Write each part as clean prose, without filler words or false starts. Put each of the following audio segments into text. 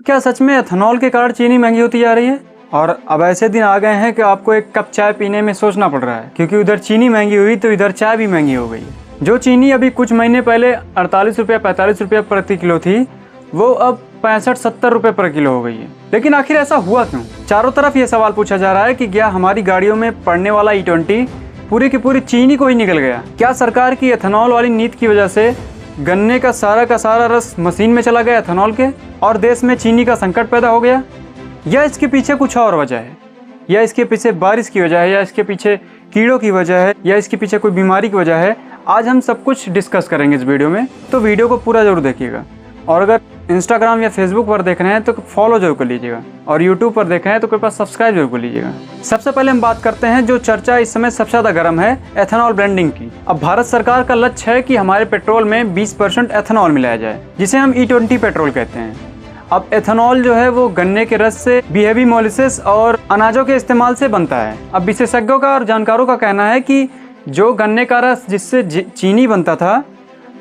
क्या सच में एथेनॉल के कारण चीनी महंगी होती जा रही है? और अब ऐसे दिन आ गए हैं कि आपको एक कप चाय पीने में सोचना पड़ रहा है, क्योंकि उधर चीनी महंगी हुई तो इधर चाय भी महंगी हो गई है। जो चीनी अभी कुछ महीने पहले 48 रुपये 45 रुपये प्रति किलो थी, वो अब 65-70 रुपये पर किलो हो गई है। लेकिन आखिर ऐसा हुआ क्यों? चारों तरफ ये सवाल पूछा जा रहा है कि क्या हमारी गाड़ियों में पड़ने वाला E20 पूरी की पूरी चीनी को ही निकल गया? क्या सरकार की एथेनॉल वाली नीति की वजह से गन्ने का सारा रस मशीन में चला गया एथेनॉल के, और देश में चीनी का संकट पैदा हो गया? या इसके पीछे कुछ और वजह है? या इसके पीछे बारिश की वजह है? या इसके पीछे कीड़ों की वजह है? या इसके पीछे कोई बीमारी की वजह है? आज हम सब कुछ डिस्कस करेंगे इस वीडियो में, तो वीडियो को पूरा जरूर देखिएगा। और अगर इंस्टाग्राम या फेसबुक पर देख रहे हैं तो फॉलो जरूर कर लीजिएगा, और यूट्यूब पर देख रहे हैं तो कृपया सब्सक्राइब जरूर कर लीजिएगा। सबसे पहले हम बात करते हैं जो चर्चा इस समय सबसे ज़्यादा गर्म है, एथेनॉल ब्लेंडिंग की। अब भारत सरकार का लक्ष्य है कि हमारे पेट्रोल में 20% एथेनॉल मिलाया जाए, जिसे हम E20 पेट्रोल कहते हैं। अब एथेनॉल जो है वो गन्ने के रस से, बीहेवी मोलिसिस और अनाजों के इस्तेमाल से बनता है। अब विशेषज्ञों का और जानकारों का कहना है कि जो गन्ने का रस जिससे चीनी बनता था,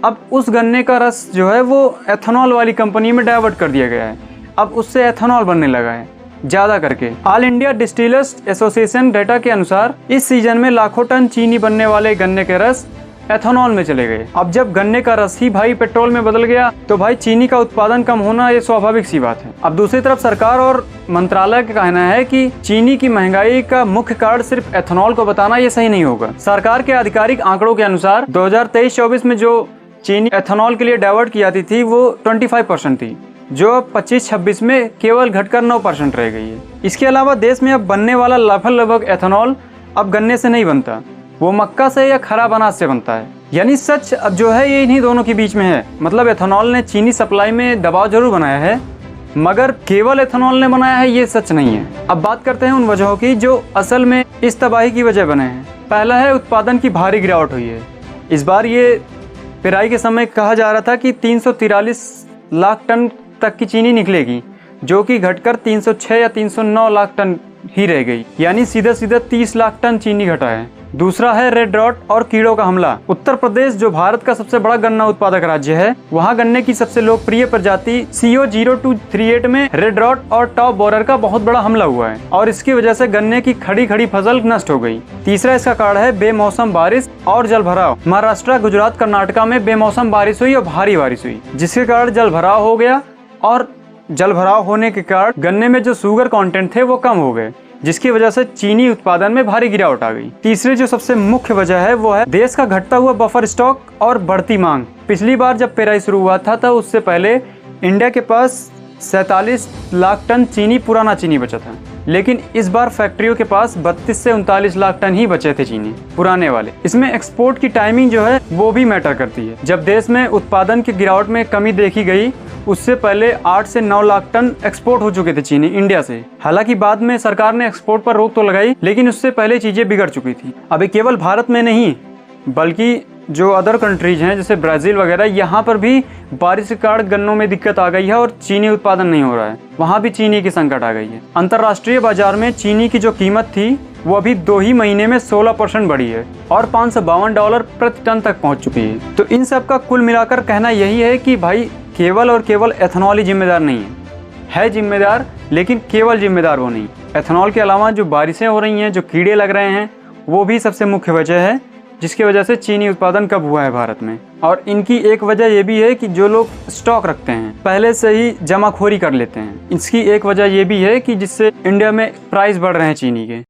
अब उस गन्ने का रस जो है वो एथेनॉल वाली कंपनी में डाइवर्ट कर दिया गया है। अब उससे एथेनॉल बनने लगा है ज़्यादा करके। All India distillers association data के अनुसार इस सीजन में लाखों टन चीनी बनने वाले गन्ने के रस एथेनॉल में चले गए। अब जब गन्ने का रस ही भाई पेट्रोल में बदल गया तो भाई चीनी का उत्पादन कम होना ये स्वाभाविक सी बात है। अब दूसरी तरफ सरकार और मंत्रालय का कहना है कि चीनी की महंगाई का मुख्य कारण सिर्फ एथेनॉल को बताना ये सही नहीं होगा। सरकार के आधिकारिक आंकड़ों के अनुसार 2023-24 में जो चीनी एथेनॉल के लिए डाइवर्ट की जाती थी वो 25% थी, जो अब 25-26 में केवल घटकर 9% रह गई है। इसके अलावा देश में अब बनने वाला लगभग एथेनॉल अब गन्ने से नहीं बनता, वो मक्का से या खराब अनाज से बनता है। यानी सच अब जो है ये इन्हीं दोनों के बीच में है। मतलब एथेनॉल ने चीनी सप्लाई में दबाव जरूर बनाया है, मगर केवल एथेनॉल ने बनाया है ये सच नहीं है। अब बात करते हैं उन वजहों की जो असल में इस तबाही की वजह बने हैं। पहला है उत्पादन की भारी गिरावट हुई है। इस बार ये पेराई के समय कहा जा रहा था कि 343 लाख टन तक की चीनी निकलेगी, जो कि घटकर 306 या 309 लाख टन ही रह गई। यानी सीधा 30 लाख टन चीनी घटा है। दूसरा है रेड रॉट और कीड़ों का हमला। उत्तर प्रदेश जो भारत का सबसे बड़ा गन्ना उत्पादक राज्य है, वहाँ गन्ने की सबसे लोकप्रिय प्रजाति CO0238 में रेड रॉट और टॉप बोरर का बहुत बड़ा हमला हुआ है, और इसकी वजह से गन्ने की खड़ी फसल नष्ट हो गई। तीसरा इसका कारण है बेमौसम बारिश और जल भराव। महाराष्ट्र, गुजरात, कर्नाटका में बेमौसम बारिश हुई और भारी बारिश हुई, जिसके कारण जल भराव हो गया, और जल भराव होने के कारण गन्ने में जो शुगर कंटेंट थे वो कम हो गए, जिसकी वजह से चीनी उत्पादन में भारी गिरावट आ गई। तीसरी जो सबसे मुख्य वजह है वो है देश का घटता हुआ बफर स्टॉक और बढ़ती मांग। पिछली बार जब पेराई शुरू हुआ था तो उससे पहले इंडिया के पास 47 लाख टन चीनी, पुराना चीनी बचा था, लेकिन इस बार फैक्ट्रियों के पास 32 से 39 लाख टन ही बचे थे चीनी, पुराने वाले। इसमें एक्सपोर्ट की टाइमिंग जो है वो भी मैटर करती है। जब देश में उत्पादन की गिरावट में कमी देखी गई, उससे पहले 8 से 9 लाख टन एक्सपोर्ट हो चुके थे चीनी इंडिया से। हालांकि बाद में सरकार ने एक्सपोर्ट पर रोक तो लगाई, लेकिन उससे पहले चीजें बिगड़ चुकी थी। अभी केवल भारत में नहीं, बल्कि जो अदर कंट्रीज हैं जैसे ब्राज़ील वगैरह, यहाँ पर भी बारिश के कारण गन्नों में दिक्कत आ गई है और चीनी उत्पादन नहीं हो रहा है। वहाँ भी चीनी की संकट आ गई है। अंतर्राष्ट्रीय बाजार में चीनी की जो कीमत थी वो अभी 2 ही महीने में 16% बढ़ी है और $552 प्रति टन तक पहुँच चुकी है। तो इन सब का कुल मिलाकर कहना यही है कि भाई केवल और केवल एथेनॉल ही जिम्मेदार नहीं है जिम्मेदार, लेकिन केवल जिम्मेदार वो नहीं। एथेनॉल के अलावा जो बारिशें हो रही हैं, जो कीड़े लग रहे हैं, वो भी सबसे मुख्य वजह है जिसकी वजह से चीनी उत्पादन कम हुआ है भारत में। और इनकी एक वजह ये भी है कि जो लोग स्टॉक रखते हैं पहले से ही जमाखोरी कर लेते हैं। इसकी एक वजह ये भी है कि जिससे इंडिया में प्राइस बढ़ रहे हैं चीनी के।